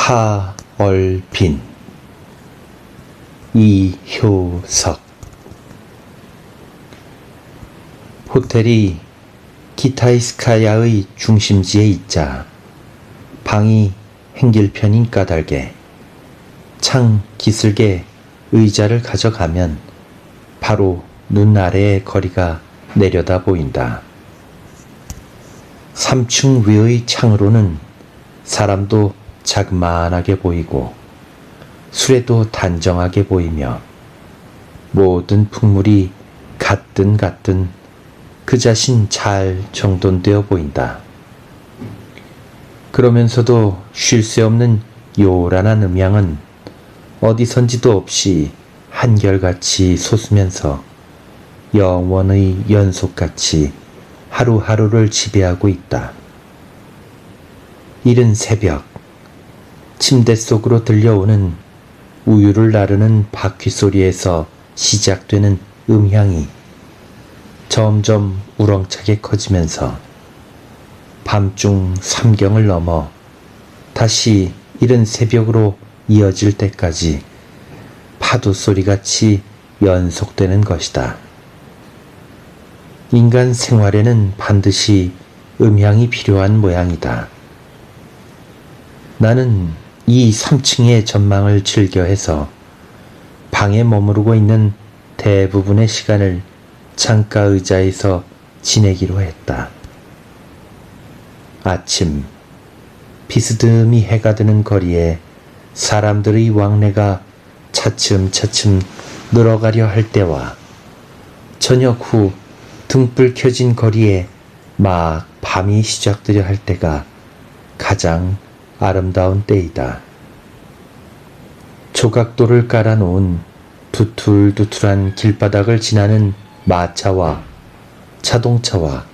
하얼빈 이효석. 호텔이 키타이스카야의 중심지에 있자 방이 행길편인 까닭에 창 기슭에 의자를 가져가면 바로 눈 아래의 거리가 내려다 보인다. 3층 위의 창으로는 사람도 자그만하게 보이고 수레도 단정하게 보이며 모든 풍물이 같든 그 자신 잘 정돈되어 보인다. 그러면서도 쉴 새 없는 요란한 음향은 어디선지도 없이 한결같이 솟으면서 영원의 연속같이 하루하루를 지배하고 있다. 이른 새벽, 침대 속으로 들려오는 우유를 나르는 바퀴 소리에서 시작되는 음향이 점점 우렁차게 커지면서 밤중 삼경을 넘어 다시 이른 새벽으로 이어질 때까지 파도 소리같이 연속되는 것이다. 인간 생활에는 반드시 음향이 필요한 모양이다. 나는 이 3층의 전망을 즐겨해서 방에 머무르고 있는 대부분의 시간을 창가 의자에서 지내기로 했다. 아침, 비스듬히 해가 드는 거리에 사람들의 왕래가 차츰차츰 늘어가려 할 때와 저녁 후 등불 켜진 거리에 막 밤이 시작되려 할 때가 가장 아름다운 때이다. 조각도를 깔아놓은 두툴두툴한 길바닥을 지나는 마차와 자동차와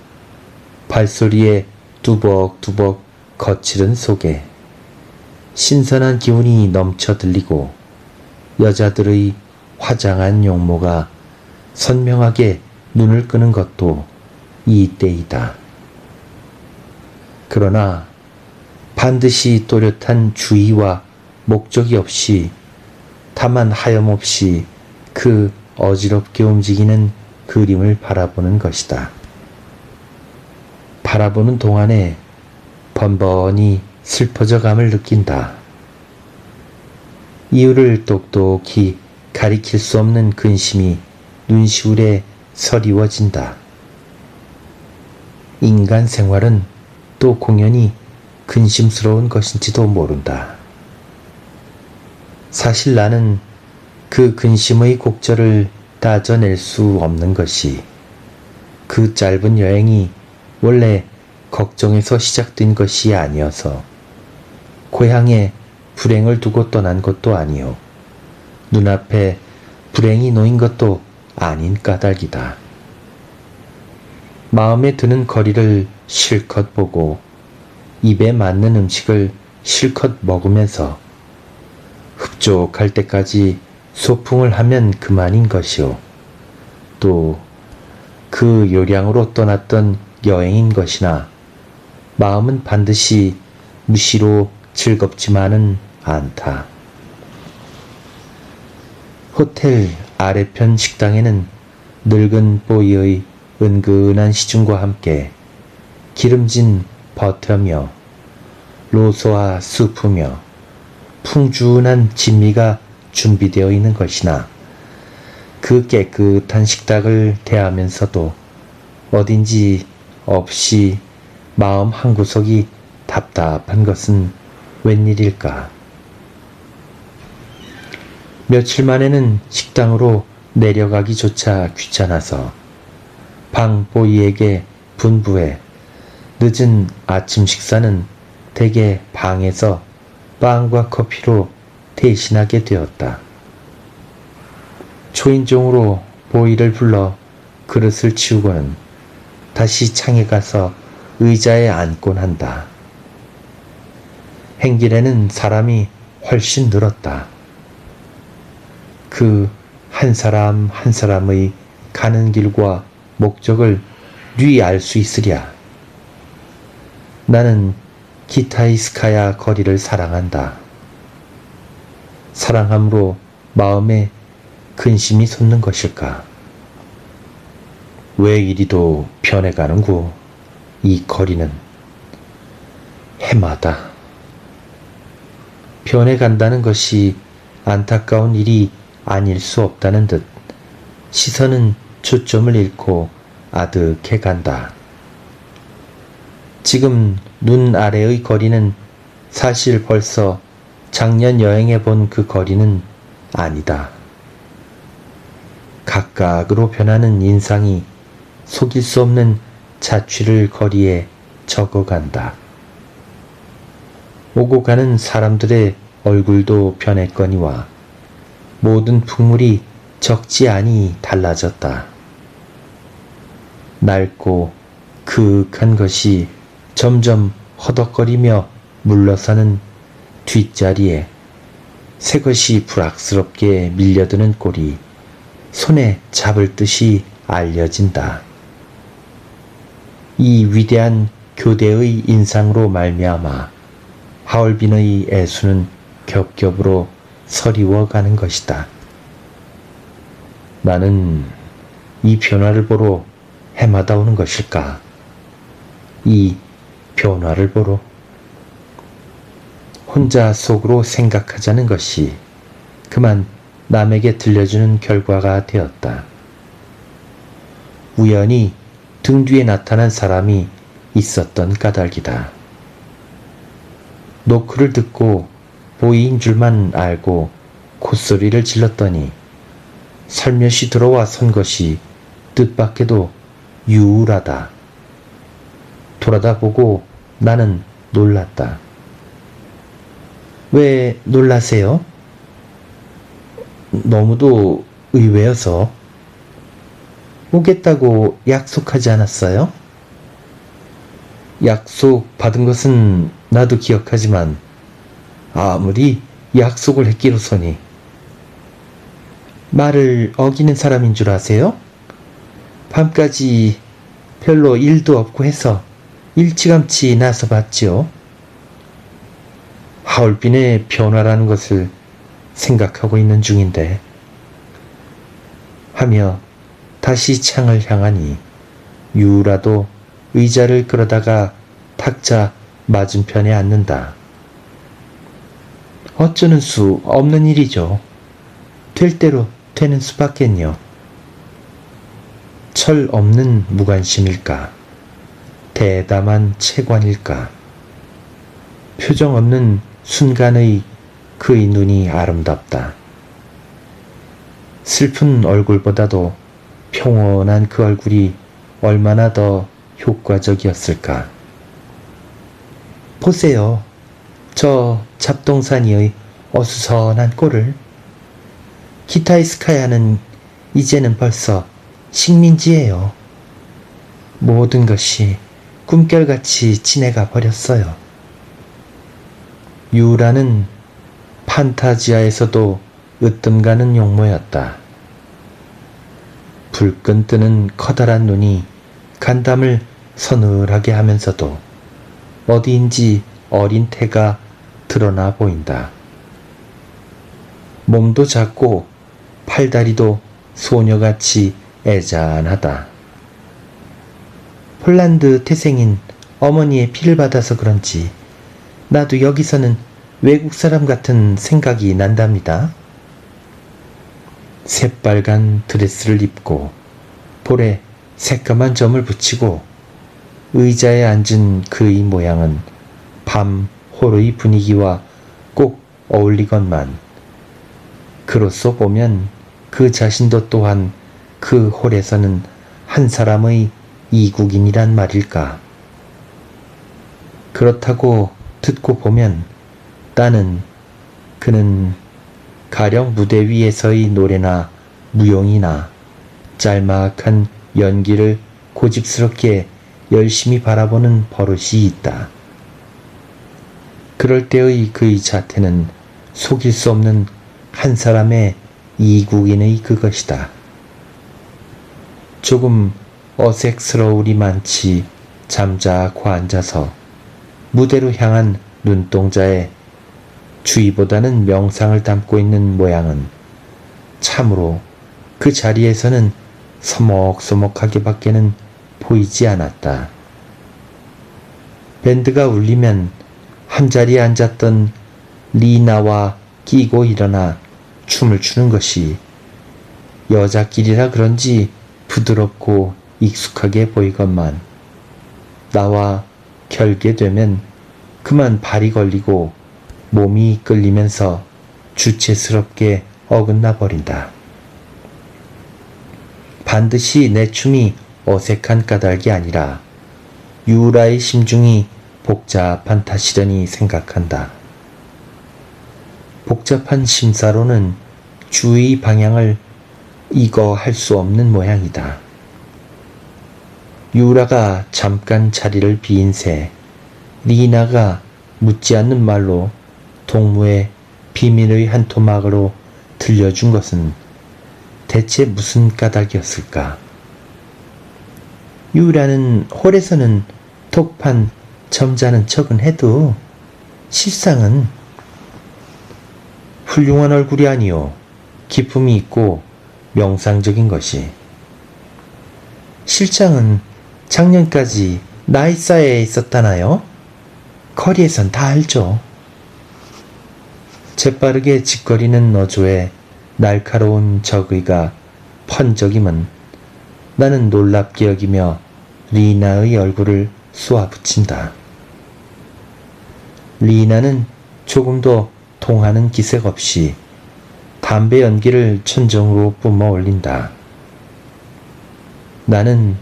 발소리에 뚜벅뚜벅 거칠은 속에 신선한 기운이 넘쳐 들리고 여자들의 화장한 용모가 선명하게 눈을 끄는 것도 이 때이다. 그러나 반드시 또렷한 주의와 목적이 없이 다만 하염없이 그 어지럽게 움직이는 그림을 바라보는 것이다. 바라보는 동안에 번번이 슬퍼져감을 느낀다. 이유를 똑똑히 가리킬 수 없는 근심이 눈시울에 서리워진다. 인간 생활은 또 공연히 근심스러운 것인지도 모른다. 사실 나는 그 근심의 곡절을 따져낼 수 없는 것이 그 짧은 여행이 원래 걱정에서 시작된 것이 아니어서 고향에 불행을 두고 떠난 것도 아니요 눈앞에 불행이 놓인 것도 아닌 까닭이다. 마음에 드는 거리를 실컷 보고 입에 맞는 음식을 실컷 먹으면서 흡족할 때까지 소풍을 하면 그만인 것이요 또 그 요량으로 떠났던 여행인 것이나 마음은 반드시 무시로 즐겁지만은 않다. 호텔 아래편 식당에는 늙은 보이의 은근한 시중과 함께 기름진 버터며 로소와 수프며 풍준한 진미가 준비되어 있는 것이나 그 깨끗한 식탁을 대하면서도 어딘지 없이 마음 한구석이 답답한 것은 웬일일까? 며칠 만에는 식당으로 내려가기조차 귀찮아서 방보이에게 분부해 늦은 아침 식사는 대개 방에서 빵과 커피로 대신하게 되었다. 초인종으로 보이를 불러 그릇을 치우고는 다시 창에 가서 의자에 앉곤 한다. 행길에는 사람이 훨씬 늘었다. 그 한 사람 한 사람의 가는 길과 목적을 뉘 알 수 있으랴. 나는 키타이스카야 거리를 사랑한다. 사랑함으로 마음에 근심이 솟는 것일까? 왜 이리도 변해가는구? 이 거리는 해마다 변해간다는 것이 안타까운 일이 아닐 수 없다는 듯 시선은 초점을 잃고 아득해 간다. 지금 눈 아래의 거리는 사실 벌써 작년 여행해 본 그 거리는 아니다. 각각으로 변하는 인상이 속일 수 없는 자취를 거리에 적어간다. 오고 가는 사람들의 얼굴도 변했거니와 모든 풍물이 적지 않이 달라졌다. 낡고 그윽한 것이 점점 허덕거리며 물러서는 뒷자리에 새것이 불악스럽게 밀려드는 꼴이 손에 잡을 듯이 알려진다. 이 위대한 교대의 인상으로 말미암아 하얼빈의 애수는 겹겹으로 서리워가는 것이다. 나는 이 변화를 보러 해마다 오는 것일까? 이 변화를 보러 혼자 속으로 생각하자는 것이 그만 남에게 들려주는 결과가 되었다. 우연히 등 뒤에 나타난 사람이 있었던 까닭이다. 노크를 듣고 보이인 줄만 알고 콧소리를 질렀더니 살며시 들어와 선 것이 뜻밖에도 유울하다. 돌아다 보고 나는 놀랐다. 왜 놀라세요? 너무도 의외여서. 오겠다고 약속하지 않았어요? 약속 받은 것은 나도 기억하지만 아무리 약속을 했기로서니. 말을 어기는 사람인 줄 아세요? 밤까지 별로 일도 없고 해서 일찌감치 나서 봤지요. 하얼빈의 변화라는 것을 생각하고 있는 중인데 하며 다시 창을 향하니 유라도 의자를 끌어다가 탁자 맞은편에 앉는다. 어쩌는 수 없는 일이죠. 될 대로 되는 수밖엔요. 철 없는 무관심일까? 대담한 채관일까? 표정 없는 순간의 그의 눈이 아름답다. 슬픈 얼굴보다도 평온한 그 얼굴이 얼마나 더 효과적이었을까? 보세요. 저 잡동사니의 어수선한 꼴을. 기타이스카야는 이제는 벌써 식민지예요. 모든 것이 꿈결같이 지내가 버렸어요. 유라는 판타지아에서도 으뜸가는 용모였다. 불끈 뜨는 커다란 눈이 간담을 서늘하게 하면서도 어디인지 어린 태가 드러나 보인다. 몸도 작고 팔다리도 소녀같이 애잔하다. 폴란드 태생인 어머니의 피를 받아서 그런지 나도 여기서는 외국 사람 같은 생각이 난답니다. 새빨간 드레스를 입고 볼에 새까만 점을 붙이고 의자에 앉은 그의 모양은 밤 홀의 분위기와 꼭 어울리건만 그로써 보면 그 자신도 또한 그 홀에서는 한 사람의 이국인이란 말일까. 그렇다고 듣고 보면 그는 가령 무대 위에서의 노래나 무용이나 짤막한 연기를 고집스럽게 열심히 바라보는 버릇이 있다. 그럴 때의 그의 자태는 속일 수 없는 한 사람의 이국인의 그것이다. 조금 어색스러우리만치 잠자코 앉아서 무대로 향한 눈동자에 주의보다는 명상을 담고 있는 모양은 참으로 그 자리에서는 서먹서먹하게 밖에는 보이지 않았다. 밴드가 울리면 한자리에 앉았던 리나와 끼고 일어나 춤을 추는 것이 여자끼리라 그런지 부드럽고 익숙하게 보이건만 나와 결계되면 그만 발이 걸리고 몸이 끌리면서 주체스럽게 어긋나 버린다. 반드시 내 춤이 어색한 까닭이 아니라 유라의 심중이 복잡한 탓이려니 생각한다. 복잡한 심사로는 주의 방향을 이거 할 수 없는 모양이다. 유라가 잠깐 자리를 비인 새 리나가 묻지 않는 말로 동무의 비밀의 한 토막으로 들려준 것은 대체 무슨 까닭이었을까? 유라는 홀에서는 독판 점잖은 척은 해도 실상은 훌륭한 얼굴이 아니요 기품이 있고 명상적인 것이. 실장은 작년까지 나이사에 있었다나요? 거리에선 다 알죠. 재빠르게 짓거리는 너조의 날카로운 적의가 펀적임은 나는 놀랍게 여기며 리나의 얼굴을 쏘아붙인다. 리나는 조금도 통하는 기색 없이 담배 연기를 천정으로 뿜어 올린다. 나는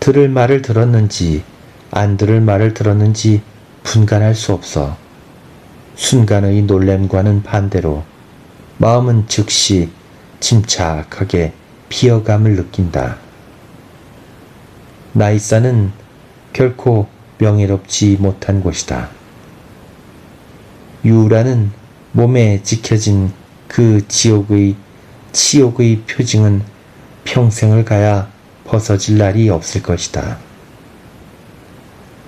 들을 말을 들었는지 안 들을 말을 들었는지 분간할 수 없어 순간의 놀램과는 반대로 마음은 즉시 침착하게 비어감을 느낀다. 나이사는 결코 명예롭지 못한 곳이다. 유라는 몸에 지켜진 그 치욕의 표징은 평생을 가야 벗어질 날이 없을 것이다.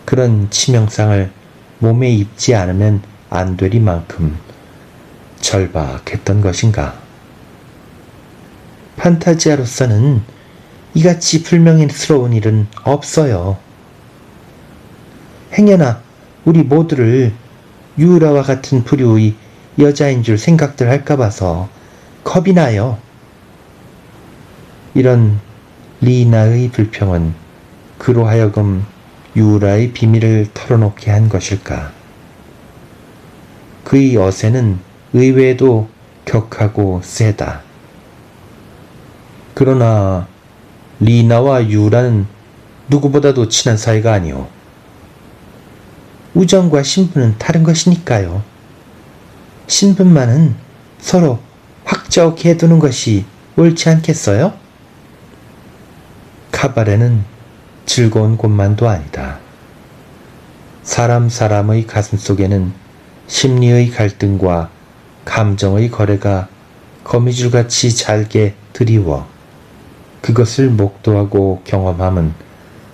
그런 치명상을 몸에 입지 않으면 안 되리만큼 절박했던 것인가. 판타지아로서는 이같이 불명예스러운 일은 없어요. 행여나 우리 모두를 유라와 같은 부류의 여자인 줄 생각들 할까 봐서 겁이 나요. 이런 리나의 불평은 그로 하여금 유라의 비밀을 털어놓게 한 것일까. 그의 어세는 의외에도 격하고 세다. 그러나 리나와 유라는 누구보다도 친한 사이가 아니오. 우정과 신분은 다른 것이니까요. 신분만은 서로 확적해 해두는 것이 옳지 않겠어요? 카바레는 즐거운 곳만도 아니다. 사람의 가슴 속에는 심리의 갈등과 감정의 거래가 거미줄같이 잘게 드리워 그것을 목도하고 경험함은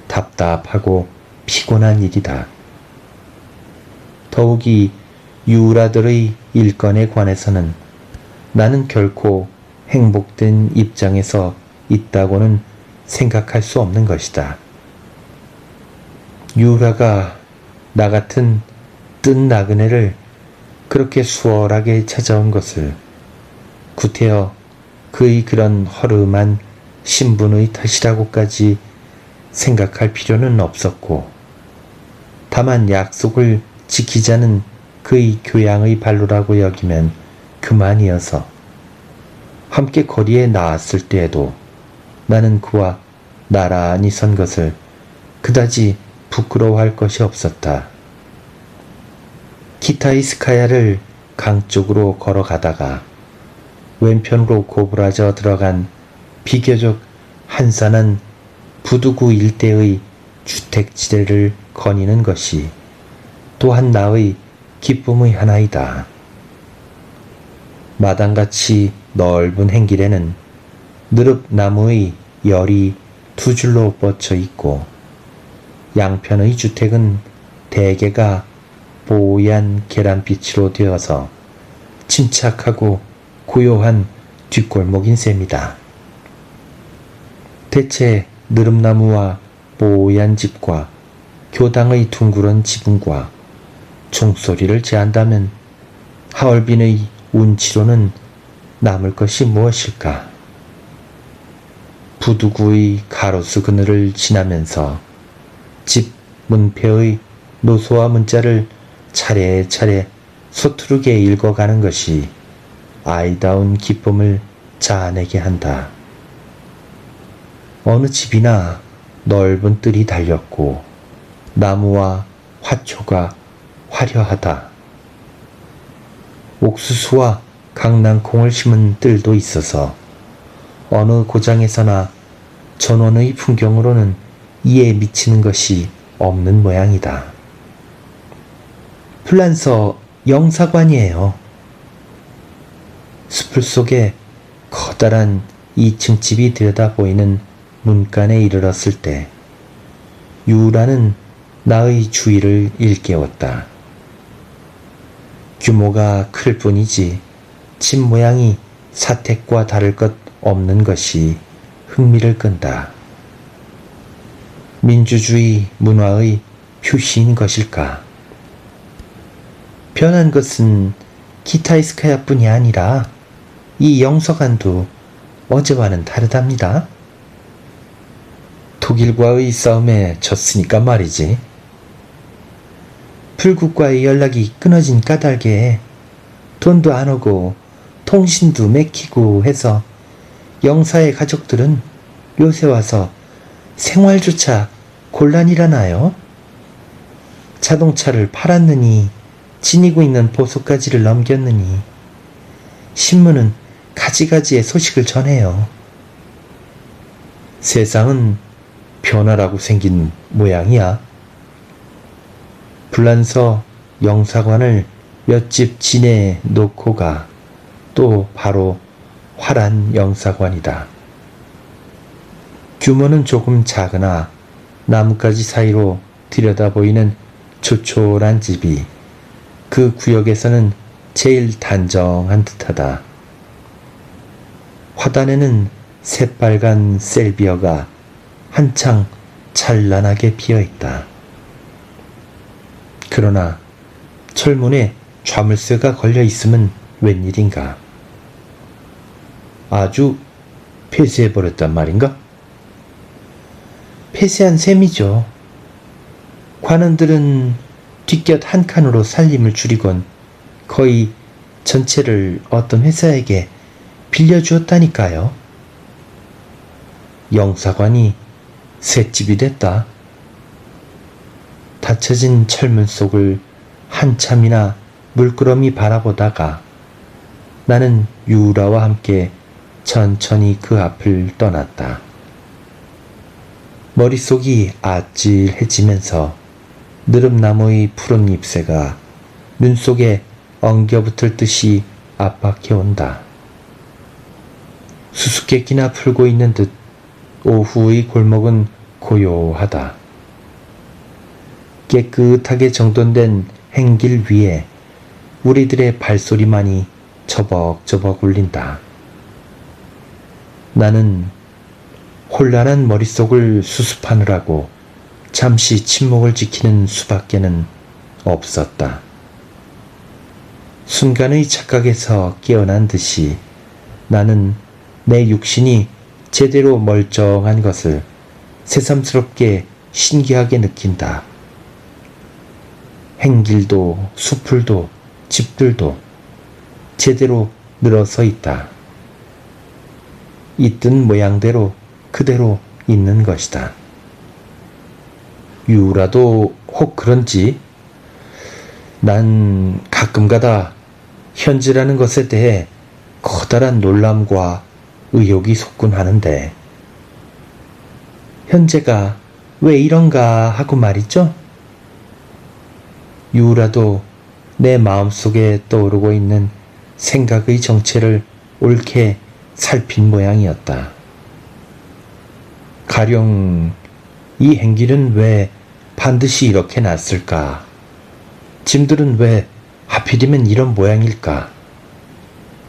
답답하고 피곤한 일이다. 더욱이 유라들의 일건에 관해서는 나는 결코 행복된 입장에서 있다고는 생각할 수 없는 것이다. 유라가 나 같은 뜬 나그네를 그렇게 수월하게 찾아온 것을 구태여 그의 그런 허름한 신분의 탓이라고까지 생각할 필요는 없었고, 다만 약속을 지키자는 그의 교양의 발로라고 여기면 그만이어서 함께 거리에 나왔을 때에도 나는 그와 나란히 선 것을 그다지 부끄러워할 것이 없었다. 키타이스카야를 강 쪽으로 걸어가다가 왼편으로 고부라져 들어간 비교적 한산한 부두구 일대의 주택지대를 거니는 것이 또한 나의 기쁨의 하나이다. 마당같이 넓은 행길에는 느릅나무의 열이 두 줄로 뻗쳐 있고 양편의 주택은 대개가 뽀얀 계란빛으로 되어서 침착하고 고요한 뒷골목인 셈이다. 대체 느릅나무와 뽀얀 집과 교당의 둥그런 지붕과 종소리를 제한다면 하얼빈의 운치로는 남을 것이 무엇일까? 부두구의 가로수 그늘을 지나면서 집 문패의 노소와 문자를 차례차례 서투르게 읽어가는 것이 아이다운 기쁨을 자아내게 한다. 어느 집이나 넓은 뜰이 달렸고 나무와 화초가 화려하다. 옥수수와 강낭콩을 심은 뜰도 있어서 어느 고장에서나 전원의 풍경으로는 이에 미치는 것이 없는 모양이다. 플란서 영사관이에요. 숲을 속에 커다란 2층 집이 들여다 보이는 문간에 이르렀을 때 유라는 나의 주의를 일깨웠다. 규모가 클 뿐이지 집 모양이 사택과 다를 것 없는 것이 흥미를 끈다. 민주주의 문화의 표시인 것일까? 변한 것은 키타이스카야뿐이 아니라 이 영서관도 어제와는 다르답니다. 독일과의 싸움에 졌으니까 말이지. 불국과의 연락이 끊어진 까닭에 돈도 안 오고 통신도 맥히고 해서 영사의 가족들은 요새 와서 생활조차 곤란이라나요? 자동차를 팔았느니 지니고 있는 보석가지를 넘겼느니 신문은 가지가지의 소식을 전해요. 세상은 변화라고 생긴 모양이야. 불란서 영사관을 몇 집 지내에 놓고 가 또 바로 화란 영사관이다. 규모는 조금 작으나 나뭇가지 사이로 들여다보이는 조촐한 집이 그 구역에서는 제일 단정한 듯하다. 화단에는 새빨간 셀비어가 한창 찬란하게 피어있다. 그러나 철문에 좌물쇠가 걸려있음은 웬일인가? 아주 폐쇄해버렸단 말인가? 폐쇄한 셈이죠. 관원들은 뒷곁 한 칸으로 살림을 줄이곤 거의 전체를 어떤 회사에게 빌려주었다니까요. 영사관이 쇳집이 됐다. 닫혀진 철문 속을 한참이나 물끄러미 바라보다가 나는 유라와 함께 천천히 그 앞을 떠났다. 머릿속이 아찔해지면서 느릅나무의 푸른 잎새가 눈 속에 엉겨붙을 듯이 압박해온다. 수수께끼나 풀고 있는 듯 오후의 골목은 고요하다. 깨끗하게 정돈된 행길 위에 우리들의 발소리만이 저벅저벅 울린다. 나는 혼란한 머릿속을 수습하느라고 잠시 침묵을 지키는 수밖에는 없었다. 순간의 착각에서 깨어난 듯이 나는 내 육신이 제대로 멀쩡한 것을 새삼스럽게 신기하게 느낀다. 행길도 수풀도 집들도 제대로 늘어서 있다. 있던 모양대로 그대로 있는 것이다. 유라도 혹 그런지 난 가끔가다 현재라는 것에 대해 커다란 놀람과 의욕이 솟군 하는데 현재가 왜 이런가 하고 말이죠. 유라도 내 마음속에 떠오르고 있는 생각의 정체를 옳게 살핀 모양이었다. 가령 이 행길은 왜 반드시 이렇게 났을까? 짐들은 왜 하필이면 이런 모양일까?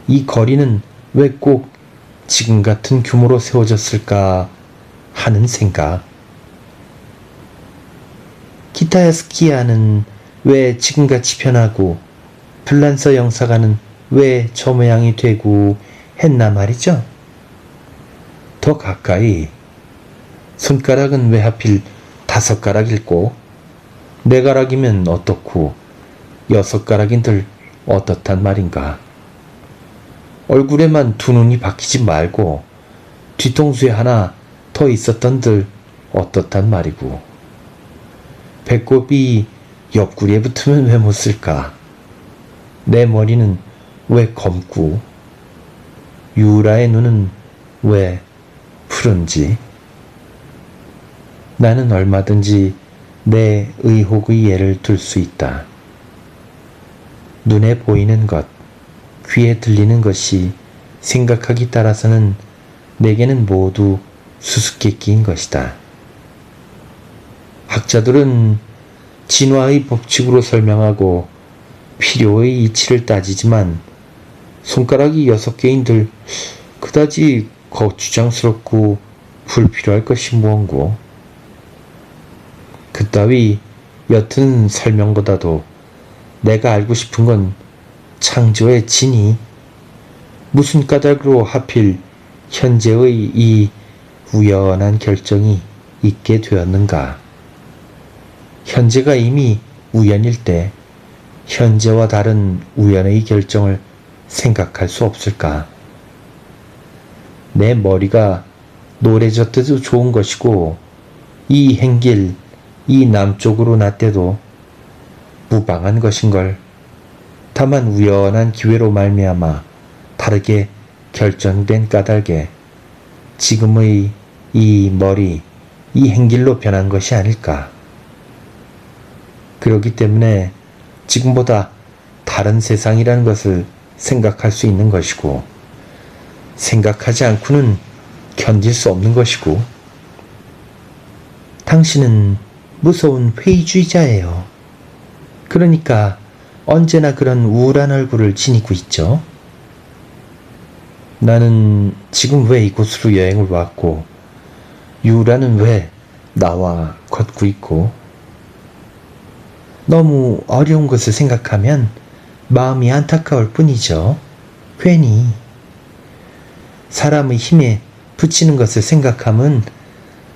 이 거리는 왜 꼭 지금 같은 규모로 세워졌을까 하는 생각. 기타야 스키야는 왜 지금같이 변하고 불란서 영사관은 왜 저 모양이 되고 했나 말이죠. 더 가까이, 손가락은 왜 하필 5가락일꼬? 4가락이면 어떻고 6가락인들 어떻단 말인가. 얼굴에만 2눈이 박히지 말고 뒤통수에 하나 더 있었던들 어떻단 말이고. 배꼽이 옆구리에 붙으면 왜 못 쓸까? 내 머리는 왜 검고 유라의 눈은 왜 푸른지. 나는 얼마든지 내 의혹의 예를 들 수 있다. 눈에 보이는 것, 귀에 들리는 것이 생각하기 따라서는 내게는 모두 수수께끼인 것이다. 학자들은 진화의 법칙으로 설명하고 필요의 이치를 따지지만 손가락이 6개인들 그다지 거추장스럽고 불필요할 것이 무언고. 그따위 옅은 설명보다도 내가 알고 싶은 건 창조의 진이 무슨 까닭으로 하필 현재의 이 우연한 결정이 있게 되었는가. 현재가 이미 우연일 때 현재와 다른 우연의 결정을 생각할 수 없을까? 내 머리가 노래졌대도 좋은 것이고 이 행길, 이 남쪽으로 났대도 무방한 것인걸. 다만 우연한 기회로 말미암아 다르게 결정된 까닭에 지금의 이 머리, 이 행길로 변한 것이 아닐까. 그렇기 때문에 지금보다 다른 세상이라는 것을 생각할 수 있는 것이고 생각하지 않고는 견딜 수 없는 것이고. 당신은 무서운 회의주의자예요. 그러니까 언제나 그런 우울한 얼굴을 지니고 있죠. 나는 지금 왜 이곳으로 여행을 왔고 유라는 왜 나와 걷고 있고. 너무 어려운 것을 생각하면 마음이 안타까울 뿐이죠. 괜히 사람의 힘에 붙이는 것을 생각함은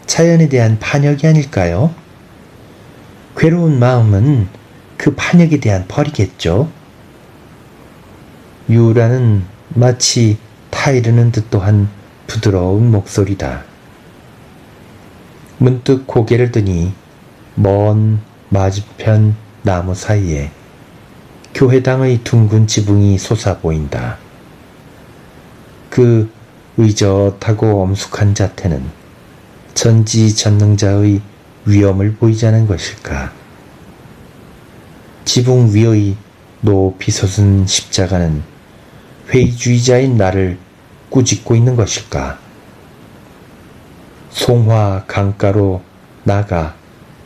자연에 대한 반역이 아닐까요? 괴로운 마음은 그 반역에 대한 벌이겠죠. 유라는 마치 타이르는 듯도 한 부드러운 목소리다. 문득 고개를 드니 먼 맞은편 나무 사이에 교회당의 둥근 지붕이 솟아 보인다. 그 의젓하고 엄숙한 자태는 전지전능자의 위엄을 보이자는 것일까? 지붕 위의 높이 솟은 십자가는 회의주의자인 나를 꾸짖고 있는 것일까? 송화 강가로 나가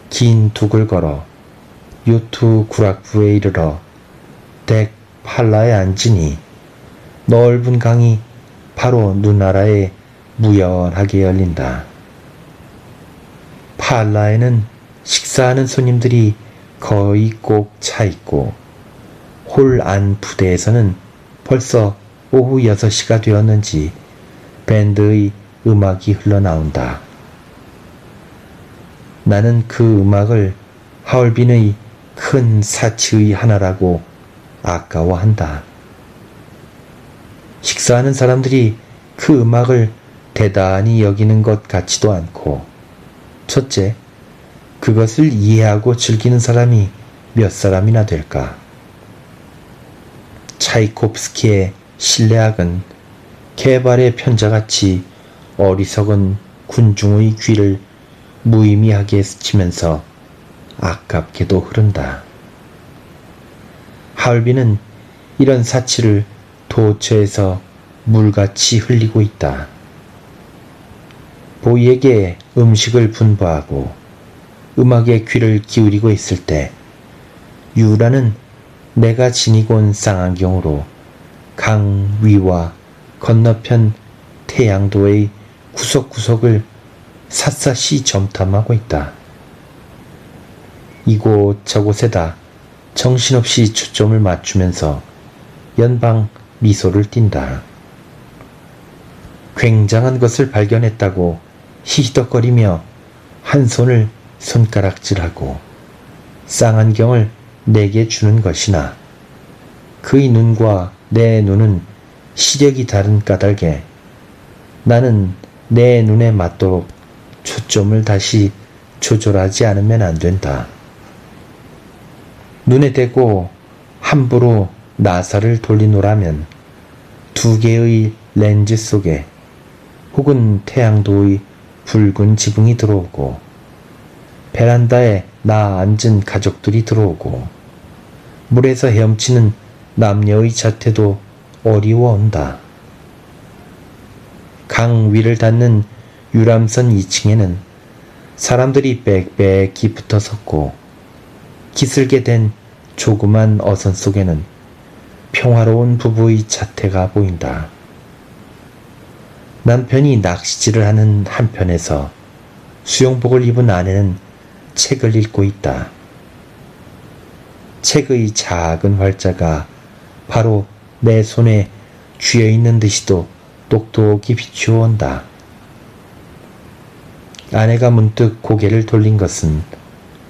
긴 둑을 걸어 요투 구락부에 이르러 덱 팔라에 앉으니 넓은 강이 바로 눈아래에 무연하게 열린다. 팔라에는 식사하는 손님들이 거의 꼭 차 있고 홀 안 부대에서는 벌써 오후 6시가 되었는지 밴드의 음악이 흘러나온다. 나는 그 음악을 하얼빈의 큰 사치의 하나라고 아까워한다. 식사하는 사람들이 그 음악을 대단히 여기는 것 같지도 않고, 첫째, 그것을 이해하고 즐기는 사람이 몇 사람이나 될까? 차이콥스키의 실내악은 개발의 편자같이 어리석은 군중의 귀를 무의미하게 스치면서 아깝게도 흐른다. 하얼빈은 이런 사치를 도처에서 물같이 흘리고 있다. 보이에게 음식을 분부하고 음악에 귀를 기울이고 있을 때 유라는 내가 지니고 온 쌍안경으로 강 위와 건너편 태양도의 구석구석을 샅샅이 점탐하고 있다. 이곳 저곳에다 정신없이 초점을 맞추면서 연방 미소를 띈다. 굉장한 것을 발견했다고 히히덕거리며 한 손을 손가락질하고 쌍안경을 내게 주는 것이나 그의 눈과 내 눈은 시력이 다른 까닭에 나는 내 눈에 맞도록 초점을 다시 조절하지 않으면 안 된다. 눈에 대고 함부로 나사를 돌리노라면 두 개의 렌즈 속에 혹은 태양도의 붉은 지붕이 들어오고 베란다에 나 앉은 가족들이 들어오고 물에서 헤엄치는 남녀의 자태도 어리워온다. 강 위를 닿는 유람선 2층에는 사람들이 빽빽히 붙어 섰고 기슬게 된 조그만 어선 속에는 평화로운 부부의 자태가 보인다. 남편이 낚시질을 하는 한편에서 수영복을 입은 아내는 책을 읽고 있다. 책의 작은 활자가 바로 내 손에 쥐어있는 듯이도 똑똑히 비추어온다. 아내가 문득 고개를 돌린 것은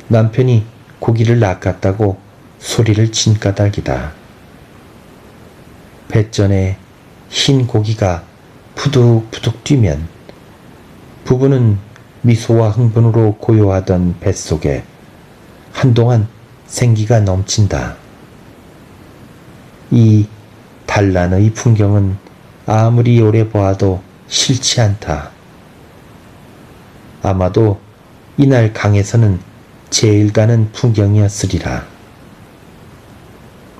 남편이 고기를 낚았다고 소리를 친 까닭이다. 뱃전에 흰 고기가 푸득푸득 뛰면 부부는 미소와 흥분으로 고요하던 뱃속에 한동안 생기가 넘친다. 이 단란의 풍경은 아무리 오래 보아도 싫지 않다. 아마도 이날 강에서는 제일 가는 풍경이었으리라.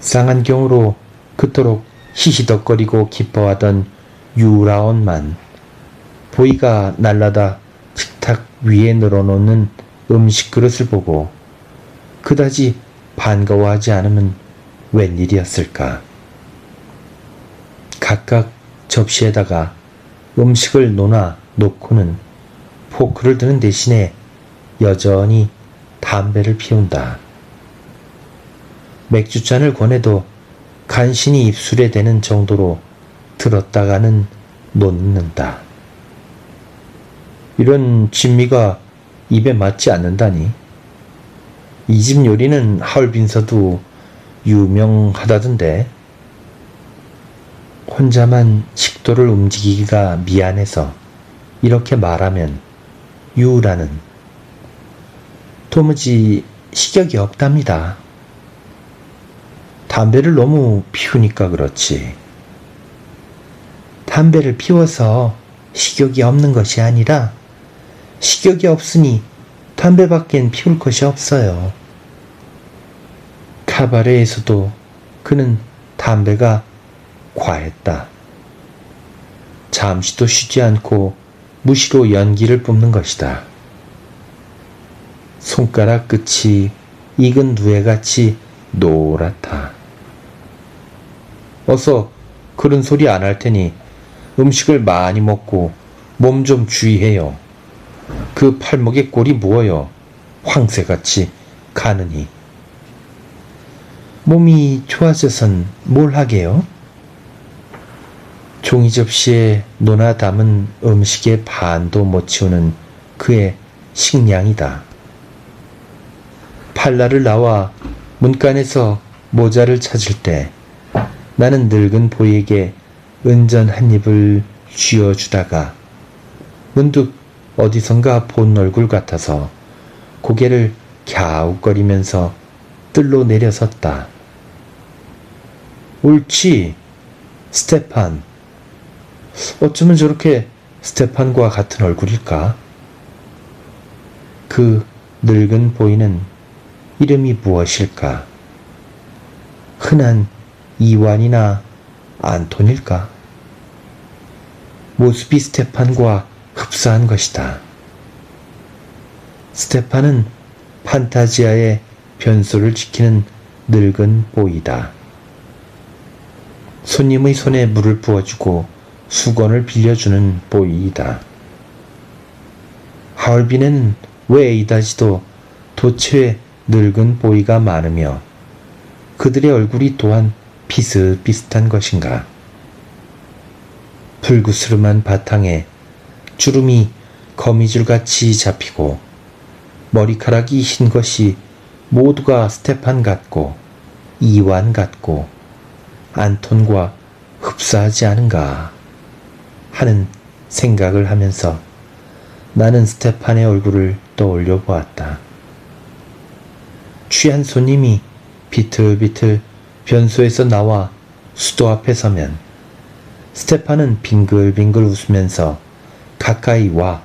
쌍안경으로 그토록 히히덕거리고 기뻐하던 유라온만 보이가 날라다 식탁 위에 늘어놓는 음식 그릇을 보고 그다지 반가워하지 않으면 웬일이었을까. 각각 접시에다가 음식을 놓아 놓고는 포크를 드는 대신에 여전히 담배를 피운다. 맥주잔을 권해도 간신히 입술에 대는 정도로 들었다가는 놓는다. 이런 진미가 입에 맞지 않는다니. 이 집 요리는 하얼빈서도 유명하다던데. 혼자만 식도를 움직이기가 미안해서 이렇게 말하면 유라는 도무지 식욕이 없답니다. 담배를 너무 피우니까 그렇지. 담배를 피워서 식욕이 없는 것이 아니라 식욕이 없으니 담배밖엔 피울 것이 없어요. 카바레에서도 그는 담배가 과했다. 잠시도 쉬지 않고 무시로 연기를 뿜는 것이다. 손가락 끝이 익은 누에같이 노랗다. 어서 그런 소리 안 할 테니 음식을 많이 먹고 몸 좀 주의해요. 그 팔목에 꼴이 뭐여 황새같이 가느니. 몸이 좋아져선 뭘 하게요? 종이 접시에 노나 담은 음식의 반도 못 치우는 그의 식량이다. 팔라를 나와 문간에서 모자를 찾을 때 나는 늙은 보이에게 은전 한 입을 쥐어주다가 문득 어디선가 본 얼굴 같아서 고개를 갸웃거리면서 뜰로 내려섰다. 옳지, 스테판. 어쩌면 저렇게 스테판과 같은 얼굴일까? 그 늙은 보이는 이름이 무엇일까? 흔한 이완이나 안톤일까? 모습이 스테판과 흡사한 것이다. 스테판은 판타지아의 변소를 지키는 늙은 보이다. 손님의 손에 물을 부어주고 수건을 빌려주는 보이이다. 하얼빈에는 왜 이다지도 도처에 늙은 보이가 많으며 그들의 얼굴이 또한 비슷비슷한 것인가. 불구스름한 바탕에 주름이 거미줄같이 잡히고 머리카락이 흰 것이 모두가 스테판 같고 이완 같고 안톤과 흡사하지 않은가 하는 생각을 하면서 나는 스테판의 얼굴을 떠올려 보았다. 취한 손님이 비틀비틀 변소에서 나와 수도 앞에 서면 스테판은 빙글빙글 웃으면서 가까이 와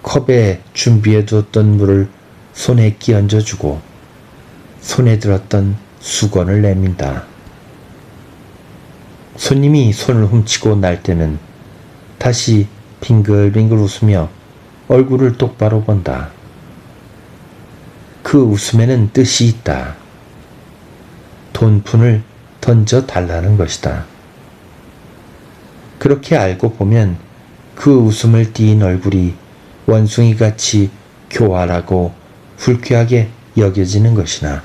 컵에 준비해 두었던 물을 손에 끼얹어주고 손에 들었던 수건을 내민다. 손님이 손을 훔치고 날 때는 다시 빙글빙글 웃으며 얼굴을 똑바로 본다. 그 웃음에는 뜻이 있다. 돈푼을 던져 달라는 것이다. 그렇게 알고 보면 그 웃음을 띠인 얼굴이 원숭이같이 교활하고 불쾌하게 여겨지는 것이나,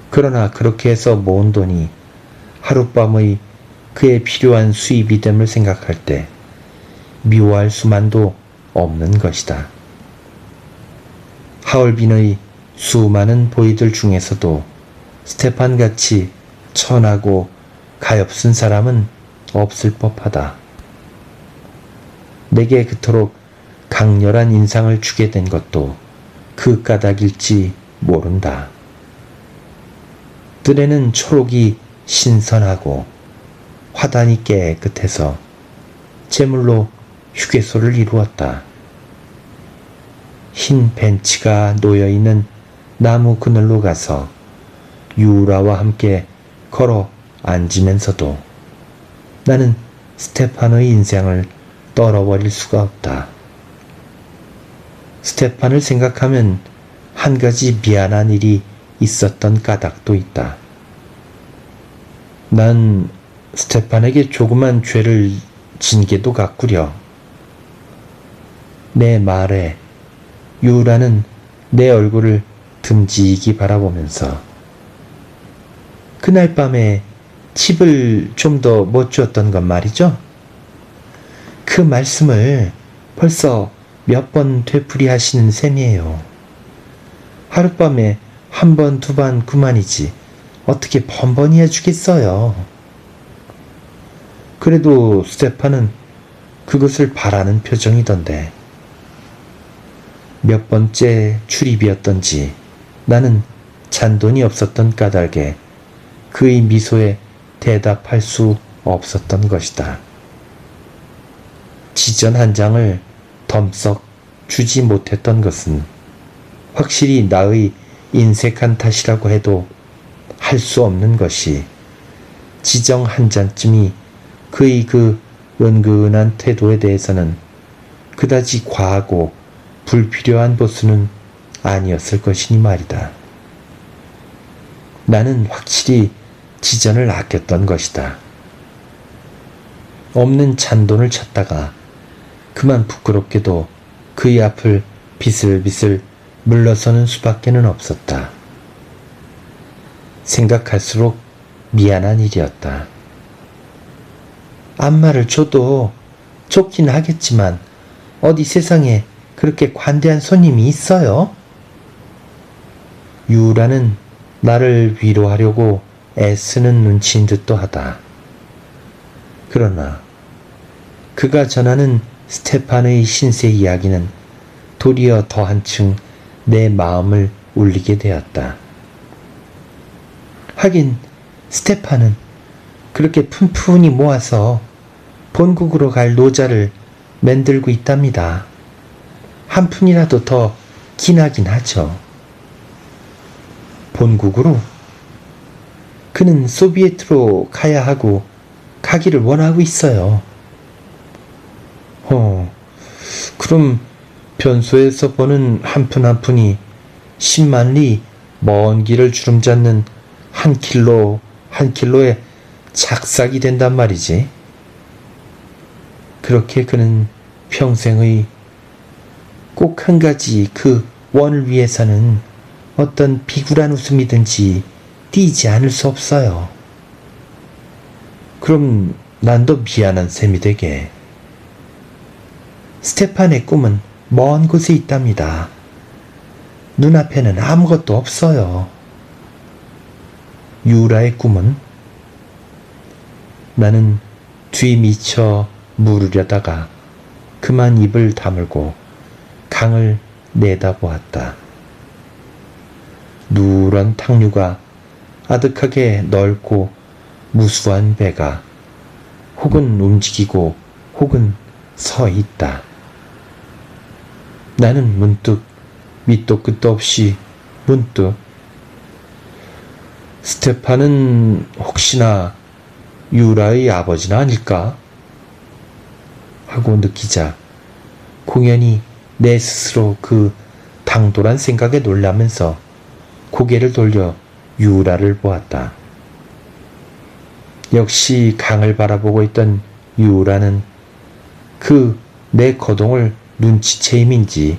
그러나 그렇게 해서 모은 돈이 하룻밤의 그에 필요한 수입이 됨을 생각할 때 미워할 수만도 없는 것이다. 하얼빈의 수많은 보이들 중에서도 스테판같이 천하고 가엾은 사람은 없을 법하다. 내게 그토록 강렬한 인상을 주게 된 것도 그 까닭일지 모른다. 뜰에는 초록이 신선하고 화단이 깨끗해서 제물로 휴게소를 이루었다. 흰 벤치가 놓여있는 나무 그늘로 가서 유라와 함께 걸어 앉으면서도 나는 스테판의 인생을 떨어버릴 수가 없다. 스테판을 생각하면 한 가지 미안한 일이 있었던 까닭도 있다. 난 스테판에게 조그만 죄를 진 게도 같구려. 내 말에 유라는 내 얼굴을 듬직이 바라보면서 그날 밤에 칩을 좀 더 못 주었던 건 말이죠. 그 말씀을 벌써 몇 번 되풀이하시는 셈이에요. 하룻밤에 한 번, 두 번 그만이지 어떻게 번번이 해주겠어요. 그래도 스테판은 그것을 바라는 표정이던데 몇 번째 출입이었던지 나는 잔돈이 없었던 까닭에 그의 미소에 대답할 수 없었던 것이다. 지전 한 장을 덤썩 주지 못했던 것은 확실히 나의 인색한 탓이라고 해도 할 수 없는 것이 지정 한 잔쯤이 그의 그 은근한 태도에 대해서는 그다지 과하고 불필요한 보수는 아니었을 것이니 말이다. 나는 확실히 지전을 아꼈던 것이다. 없는 잔돈을 찾다가 그만 부끄럽게도 그의 앞을 비슬비슬 물러서는 수밖에는 없었다. 생각할수록 미안한 일이었다. 안마를 줘도 좋긴 하겠지만 어디 세상에 그렇게 관대한 손님이 있어요? 유라는 나를 위로하려고 애쓰는 눈치인 듯도 하다. 그러나 그가 전하는 스테판의 신세 이야기는 도리어 더 한층 내 마음을 울리게 되었다. 하긴 스테판은 그렇게 푼푼히 모아서 본국으로 갈 노자를 만들고 있답니다. 한 푼이라도 더 기나긴 하죠. 본국으로? 그는 소비에트로 가야 하고 가기를 원하고 있어요. 그럼 변소에서 버는 한 푼 한 푼이 10만 리 먼 길을 주름잡는 한 킬로에 착삭이 된단 말이지. 그렇게 그는 평생의 꼭 한 가지 그 원을 위해서는 어떤 비굴한 웃음이든지 띄지 않을 수 없어요. 그럼 난 더 미안한 셈이 되게. 스테판의 꿈은 먼 곳에 있답니다. 눈앞에는 아무것도 없어요. 유라의 꿈은? 나는 뒤미쳐 물으려다가 그만 입을 다물고 강을 내다보았다. 누런 탕류가 아득하게 넓고 무수한 배가 혹은 움직이고 혹은 서 있다. 나는 문득 밑도 끝도 없이 문득 스테판은 혹시나 유라의 아버지는 아닐까? 하고 느끼자 공연히 내 스스로 그 당돌한 생각에 놀라면서 고개를 돌려 유라를 보았다. 역시 강을 바라보고 있던 유라는 그 내 거동을 눈치채임인지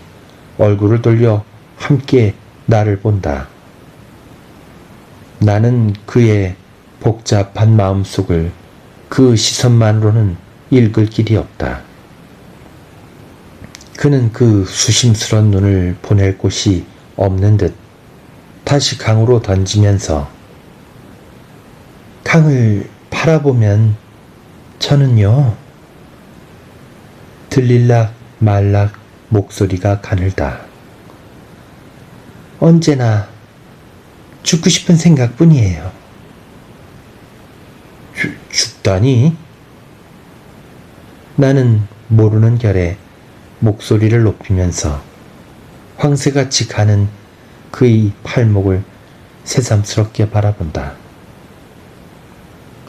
얼굴을 돌려 함께 나를 본다. 나는 그의 복잡한 마음속을 그 시선만으로는 읽을 길이 없다. 그는 그 수심스런 눈을 보낼 곳이 없는 듯 다시 강으로 던지면서 강을 바라보면 저는요, 들릴락 말락 목소리가 가늘다. 언제나 죽고 싶은 생각뿐이에요. 죽다니? 나는 모르는 결에 목소리를 높이면서 황새같이 가는 그의 팔목을 새삼스럽게 바라본다.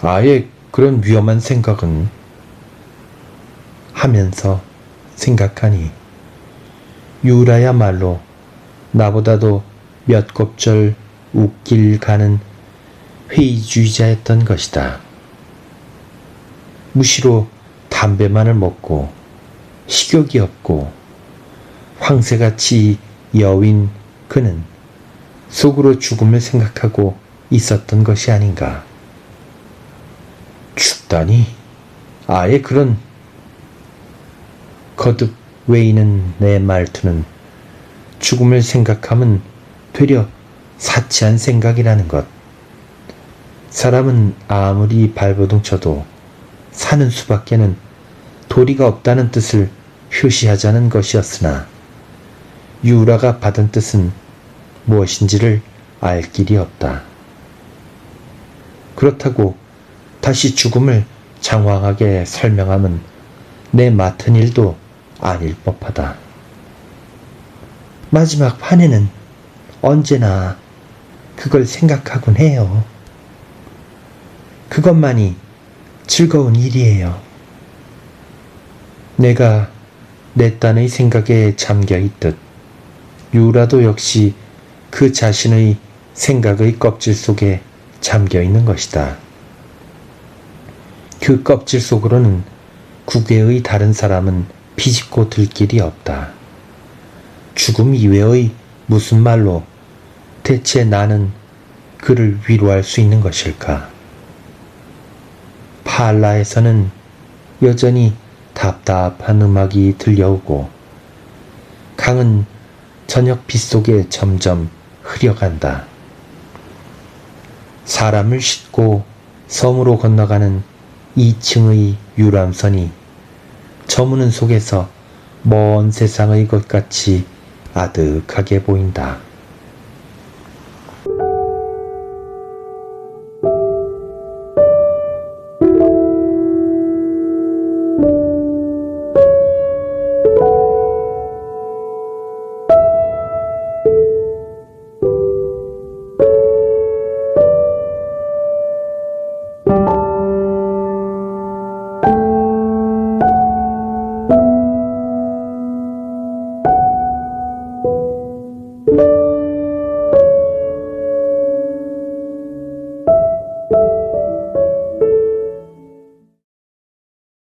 아예 그런 위험한 생각은 하면서 생각하니 유라야말로 나보다도 몇 곱절 웃길 가는 회의주의자였던 것이다. 무시로 담배만을 먹고 식욕이 없고 황새같이 여윈 그는 속으로 죽음을 생각하고 있었던 것이 아닌가. 죽다니? 아예 그런. 거듭 외이는 내 말투는 죽음을 생각하면 되려 사치한 생각이라는 것. 사람은 아무리 발버둥 쳐도 사는 수밖에는 도리가 없다는 뜻을 표시하자는 것이었으나 유라가 받은 뜻은 무엇인지를 알 길이 없다. 그렇다고 다시 죽음을 장황하게 설명하면 내 맡은 일도 아닐 법하다. 마지막 판에는 언제나 그걸 생각하곤 해요. 그것만이 즐거운 일이에요. 내가 내 딴의 생각에 잠겨 있듯 유라도 역시 그 자신의 생각의 껍질 속에 잠겨 있는 것이다. 그 껍질 속으로는 국외의 다른 사람은 비집고 들 길이 없다. 죽음 이외의 무슨 말로 대체 나는 그를 위로할 수 있는 것일까? 팔라에서는 여전히 답답한 음악이 들려오고 강은 저녁 빛 속에 점점 흐려간다. 사람을 싣고 섬으로 건너가는 2층의 유람선이 저무는 속에서 먼 세상의 것 같이 아득하게 보인다.